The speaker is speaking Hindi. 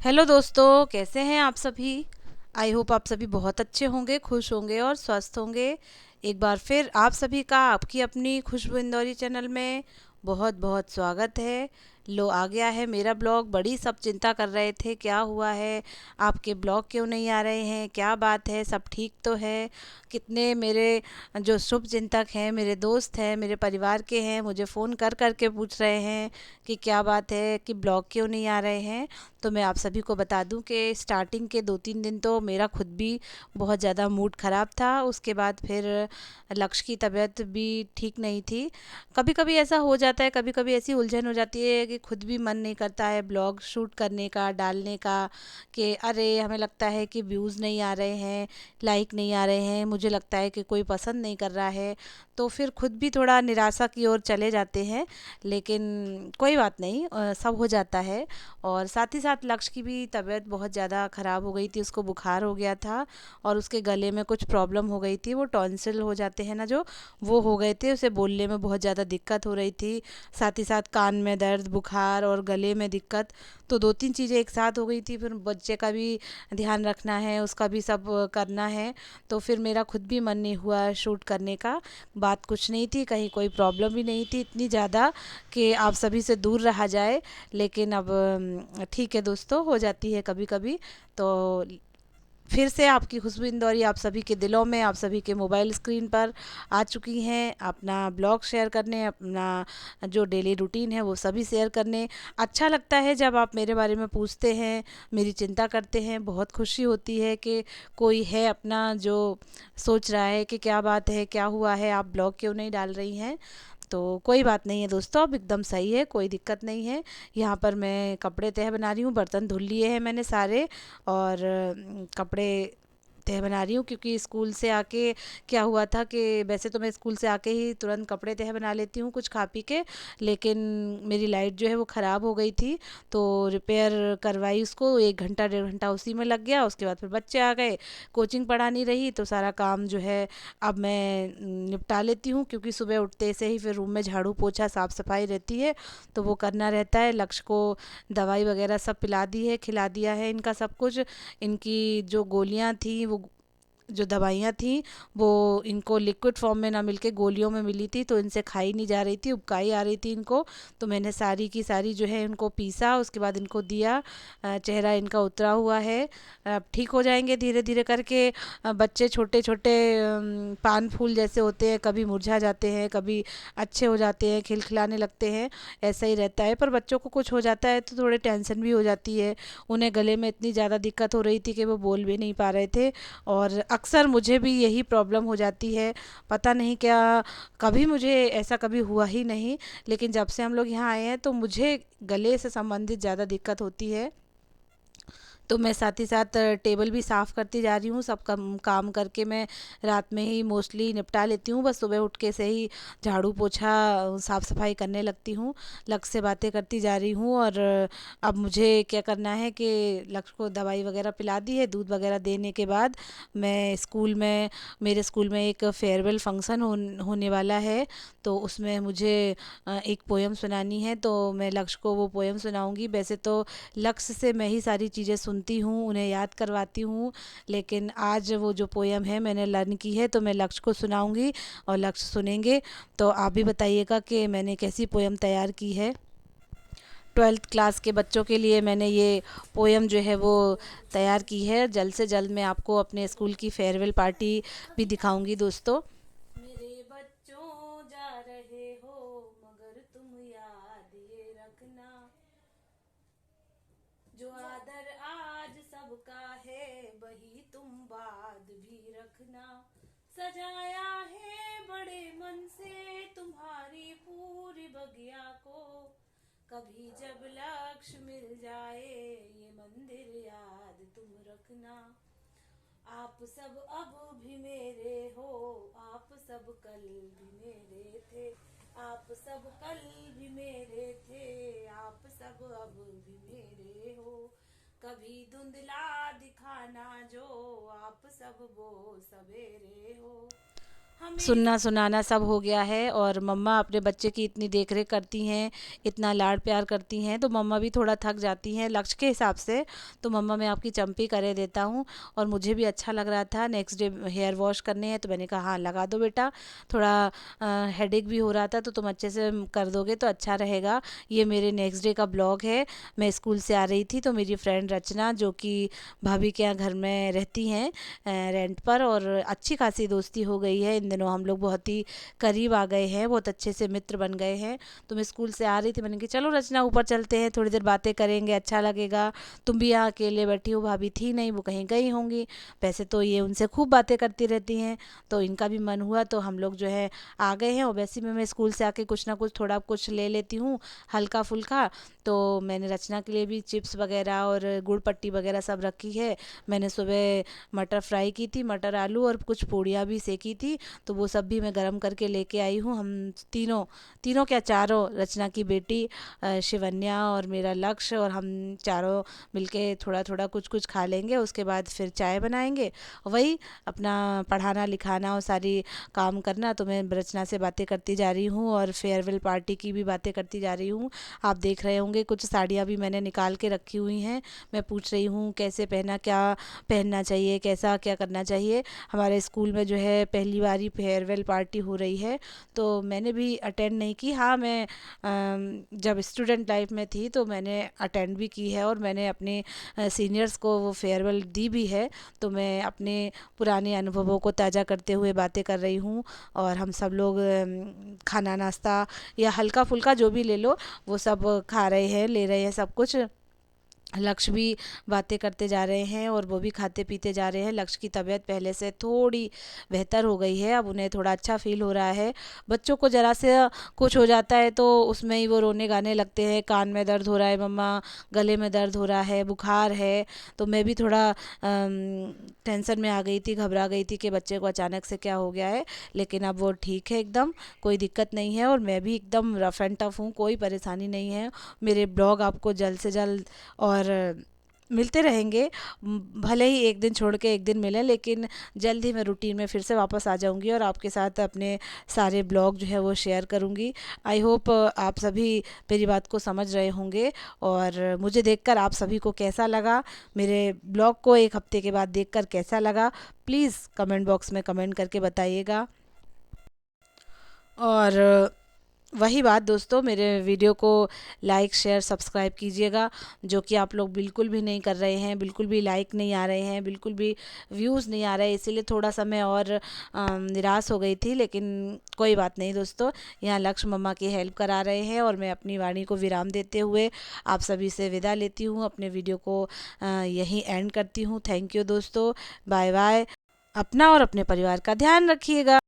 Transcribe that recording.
हेलो दोस्तों, कैसे हैं आप सभी। आई होप आप सभी बहुत अच्छे होंगे, खुश होंगे और स्वस्थ होंगे। एक बार फिर आप सभी का आपकी अपनी खुशबू इंदौरी चैनल में बहुत बहुत स्वागत है। लो आ गया है मेरा ब्लॉग। बड़ी सब चिंता कर रहे थे, क्या हुआ है, आपके ब्लॉग क्यों नहीं आ रहे हैं, क्या बात है, सब ठीक तो है। कितने मेरे जो शुभ चिंतक हैं, मेरे दोस्त हैं, मेरे परिवार के हैं, मुझे फ़ोन कर कर के पूछ रहे हैं कि क्या बात है, कि ब्लॉग क्यों नहीं आ रहे हैं। तो मैं आप सभी को बता दूं कि स्टार्टिंग के 2-3 दिन तो मेरा खुद भी बहुत ज़्यादा मूड ख़राब था। उसके बाद फिर लक्ष्य की तबीयत भी ठीक नहीं थी। कभी कभी ऐसा हो जाता है, कभी कभी ऐसी उलझन हो जाती है कि खुद भी मन नहीं करता है ब्लॉग शूट करने का, डालने का, कि अरे हमें लगता है कि व्यूज़ नहीं आ रहे हैं, लाइक नहीं आ रहे हैं, मुझे लगता है कि कोई पसंद नहीं कर रहा है। तो फिर खुद भी थोड़ा निराशा की ओर चले जाते हैं। लेकिन कोई बात नहीं, सब हो जाता है। और साथ ही साथ लक्ष्य की भी तबीयत बहुत ज़्यादा ख़राब हो गई थी, उसको बुखार हो गया था और उसके गले में कुछ प्रॉब्लम हो गई थी, वो टॉन्सिल हो जाते हैं ना जो, वो हो गए थे, उसे बोलने में बहुत ज़्यादा दिक्कत हो रही थी। साथ ही साथ कान में दर्द, बुखार और गले में दिक्कत, तो 2-3 चीज़ें एक साथ हो गई थी। फिर बच्चे का भी ध्यान रखना है, उसका भी सब करना है। तो फिर मेरा खुद भी मन नहीं हुआ शूट करने का। बात कुछ नहीं थी, कहीं कोई प्रॉब्लम भी नहीं थी इतनी ज़्यादा कि आप सभी से दूर रहा जाए। लेकिन अब ठीक है दोस्तों, हो जाती है कभी कभी। तो फिर से आपकी खुशबू इंदौरी आप सभी के दिलों में, आप सभी के मोबाइल स्क्रीन पर आ चुकी हैं, अपना ब्लॉग शेयर करने, अपना जो डेली रूटीन है वो सभी शेयर करने। अच्छा लगता है जब आप मेरे बारे में पूछते हैं, मेरी चिंता करते हैं। बहुत खुशी होती है कि कोई है अपना जो सोच रहा है कि क्या बात है, क्या हुआ है, आप ब्लॉग क्यों नहीं डाल रही हैं। तो कोई बात नहीं है दोस्तों, अब एकदम सही है, कोई दिक्कत नहीं है। यहाँ पर मैं कपड़े तह बना रही हूँ, बर्तन धुल लिए हैं मैंने सारे। और कपड़े तह बना रही हूँ क्योंकि स्कूल से आके क्या हुआ था कि वैसे तो मैं स्कूल से आके ही तुरंत कपड़े तह बना लेती हूँ कुछ खा पी के। लेकिन मेरी लाइट जो है वो ख़राब हो गई थी, तो रिपेयर करवाई उसको, 1 घंटा 1.5 घंटा उसी में लग गया। उसके बाद फिर बच्चे आ गए, कोचिंग पढ़ानी रही, तो सारा काम जो है अब मैं निपटा लेती हूँ क्योंकि सुबह उठते से ही फिर रूम में झाड़ू पोछा साफ़ सफाई रहती है, तो वो करना रहता है। लक्ष्य को दवाई वगैरह सब पिला दी है, खिला दिया है इनका सब कुछ। इनकी जो गोलियां थी, वो जो दवाइयाँ थी वो इनको लिक्विड फॉर्म में ना मिलके गोलियों में मिली थी, तो इनसे खाई नहीं जा रही थी, उबकाई आ रही थी इनको। तो मैंने सारी की सारी जो है इनको पीसा, उसके बाद इनको दिया। चेहरा इनका उतरा हुआ है, अब ठीक हो जाएंगे धीरे धीरे करके। बच्चे छोटे छोटे पान फूल जैसे होते हैं, कभी मुरझा जाते हैं, कभी अच्छे हो जाते हैं, खिलखिलाने लगते हैं, ऐसा ही रहता है। पर बच्चों को कुछ हो जाता है तो थोड़े टेंशन भी हो जाती है। उन्हें गले में इतनी ज़्यादा दिक्कत हो रही थी कि वो बोल भी नहीं पा रहे थे। और अक्सर मुझे भी यही प्रॉब्लम हो जाती है, पता नहीं क्या, कभी मुझे ऐसा कभी हुआ ही नहीं। लेकिन जब से हम लोग यहाँ आए हैं तो मुझे गले से संबंधित ज़्यादा दिक्कत होती है। तो मैं साथ ही साथ टेबल भी साफ़ करती जा रही हूँ। सब काम करके मैं रात में ही मोस्टली निपटा लेती हूँ, बस सुबह उठ के से ही झाड़ू पोछा साफ़ सफाई करने लगती हूँ। लक्ष्य से बातें करती जा रही हूँ। और अब मुझे क्या करना है कि लक्ष्य को दवाई वगैरह पिला दी है, दूध वगैरह देने के बाद मैं स्कूल में, मेरे स्कूल में एक फेयरवेल फंक्शन होने वाला है, तो उसमें मुझे एक पोएम सुनानी है, तो मैं लक्ष्य को वो पोएम सुनाऊंगी। वैसे तो लक्ष्य से मैं ही सारी चीज़ें सुनती हूँ, उन्हें याद करवाती हूँ, लेकिन आज वो जो पोयम है मैंने लर्न की है, तो मैं लक्ष्य को सुनाऊंगी और लक्ष्य सुनेंगे। तो आप भी बताइएगा कि मैंने कैसी पोयम तैयार की है। 12th क्लास के बच्चों के लिए मैंने ये पोयम जो है वो तैयार की है। जल्द से जल्द मैं आपको अपने स्कूल की फेयरवेल पार्टी भी दिखाऊंगी दोस्तों। मेरे बच्चों जा रहे हो, मगर तुम याद ये रखना, जो आदर आज सबका है वही तुम बाद भी रखना। सजाया है बड़े मन से तुम्हारी पूरी बगिया को, कभी जब लक्ष्य मिल जाए ये मंदिर याद तुम रखना। आप सब अब भी मेरे हो, आप सब कल भी मेरे थे, आप सब कल भी मेरे थे, आप सब अब भी मेरे हो। कभी धुंधला दिखाना जो, आप सब वो सवेरे हो। सुनना सुनाना सब हो गया है और मम्मा अपने बच्चे की इतनी देख रेख करती हैं, इतना लाड प्यार करती हैं, तो मम्मा भी थोड़ा थक जाती हैं लक्ष्य के हिसाब से। तो मम्मा मैं आपकी चंपी करे देता हूँ। और मुझे भी अच्छा लग रहा था, नेक्स्ट डे हेयर वॉश करने हैं तो मैंने कहा हाँ लगा दो बेटा, थोड़ा हेडेक भी हो रहा था तो तुम अच्छे से कर दोगे तो अच्छा रहेगा। ये मेरे नेक्स्ट डे का ब्लॉग है। मैं स्कूल से आ रही थी तो मेरी फ्रेंड रचना, जो कि भाभी के यहाँ घर में रहती हैं रेंट पर, और अच्छी खासी दोस्ती हो गई है इन दिनों, हम लोग बहुत ही करीब आ गए हैं, बहुत अच्छे से मित्र बन गए हैं। तो मैं स्कूल से आ रही थी, मैंने कहा चलो रचना ऊपर चलते हैं, थोड़ी देर बातें करेंगे, अच्छा लगेगा। तुम भी यहाँ अकेले बैठी हो, भाभी थी नहीं, वो कहीं गई होंगी। वैसे तो ये उनसे खूब बातें करती रहती हैं, तो इनका भी मन हुआ तो हम लोग जो है आ गए हैं। और वैसे में मैं स्कूल से आके कुछ ना कुछ थोड़ा कुछ ले लेती हूँ हल्का फुल्का। तो मैंने रचना के लिए भी चिप्स वगैरह और गुड़ पट्टी वगैरह सब रखी है। मैंने सुबह मटर फ्राई की थी, मटर आलू, और कुछ पूड़ियाँ भी सेकी थी, तो वो सब भी मैं गरम करके लेके आई हूँ। हम तीनों तीनों क्या चारों, रचना की बेटी शिवन्या और मेरा लक्ष्य, और हम चारों मिलके थोड़ा थोड़ा कुछ कुछ खा लेंगे, उसके बाद फिर चाय बनाएंगे। वही अपना पढ़ाना लिखाना और सारी काम करना। तो मैं रचना से बातें करती जा रही हूँ और फेयरवेल पार्टी की भी बातें करती जा रही हूँ। आप देख रहे होंगे कुछ साड़ियाँ भी मैंने निकाल के रखी हुई हैं। मैं पूछ रही हूँ कैसे पहना, क्या पहनना चाहिए, कैसा क्या करना चाहिए। हमारे स्कूल में जो है पहली बार ही फेयरवेल पार्टी हो रही है, तो मैंने भी अटेंड नहीं की। हाँ मैं जब स्टूडेंट लाइफ में थी तो मैंने अटेंड भी की है, और मैंने अपने सीनियर्स को वो फेयरवेल दी भी है। तो मैं अपने पुराने अनुभवों को ताज़ा करते हुए बातें कर रही हूँ। और हम सब लोग खाना नाश्ता या हल्का फुल्का जो भी ले लो, वो सब खा रहे हैं, ले रहे हैं सब कुछ। लक्ष्य भी बातें करते जा रहे हैं और वो भी खाते पीते जा रहे हैं। लक्ष्य की तबीयत पहले से थोड़ी बेहतर हो गई है, अब उन्हें थोड़ा अच्छा फील हो रहा है। बच्चों को ज़रा से कुछ हो जाता है तो उसमें ही वो रोने गाने लगते हैं, कान में दर्द हो रहा है मम्मा, गले में दर्द हो रहा है, बुखार है। तो मैं भी थोड़ा टेंशन में आ गई थी, घबरा गई थी कि बच्चे को अचानक से क्या हो गया है। लेकिन अब वो ठीक है एकदम, कोई दिक्कत नहीं है, और मैं भी एकदम रफ़ एंड टफ़ हूँ, कोई परेशानी नहीं है। मेरे ब्लॉग आपको जल्द से जल्द और मिलते रहेंगे। भले ही एक दिन छोड़ के एक दिन मिलें, लेकिन जल्द ही मैं रूटीन में फिर से वापस आ जाऊंगी और आपके साथ अपने सारे ब्लॉग जो है वो शेयर करूंगी। आई होप आप सभी मेरी बात को समझ रहे होंगे। और मुझे देखकर आप सभी को कैसा लगा, मेरे ब्लॉग को एक हफ्ते के बाद देखकर कैसा लगा, प्लीज़ कमेंट बॉक्स में कमेंट करके बताइएगा। और वही बात दोस्तों, मेरे वीडियो को लाइक शेयर सब्सक्राइब कीजिएगा, जो कि आप लोग बिल्कुल भी नहीं कर रहे हैं, बिल्कुल भी लाइक नहीं आ रहे हैं, बिल्कुल भी व्यूज़ नहीं आ रहे, इसीलिए थोड़ा सा मैं और निराश हो गई थी। लेकिन कोई बात नहीं दोस्तों, यहाँ लक्ष्य मम्मा की हेल्प करा रहे हैं, और मैं अपनी वाणी को विराम देते हुए आप सभी से विदा लेती हूँ, अपने वीडियो को यहीं एंड करती हूँ। थैंक यू दोस्तों, बाय बाय। अपना और अपने परिवार का ध्यान रखिएगा।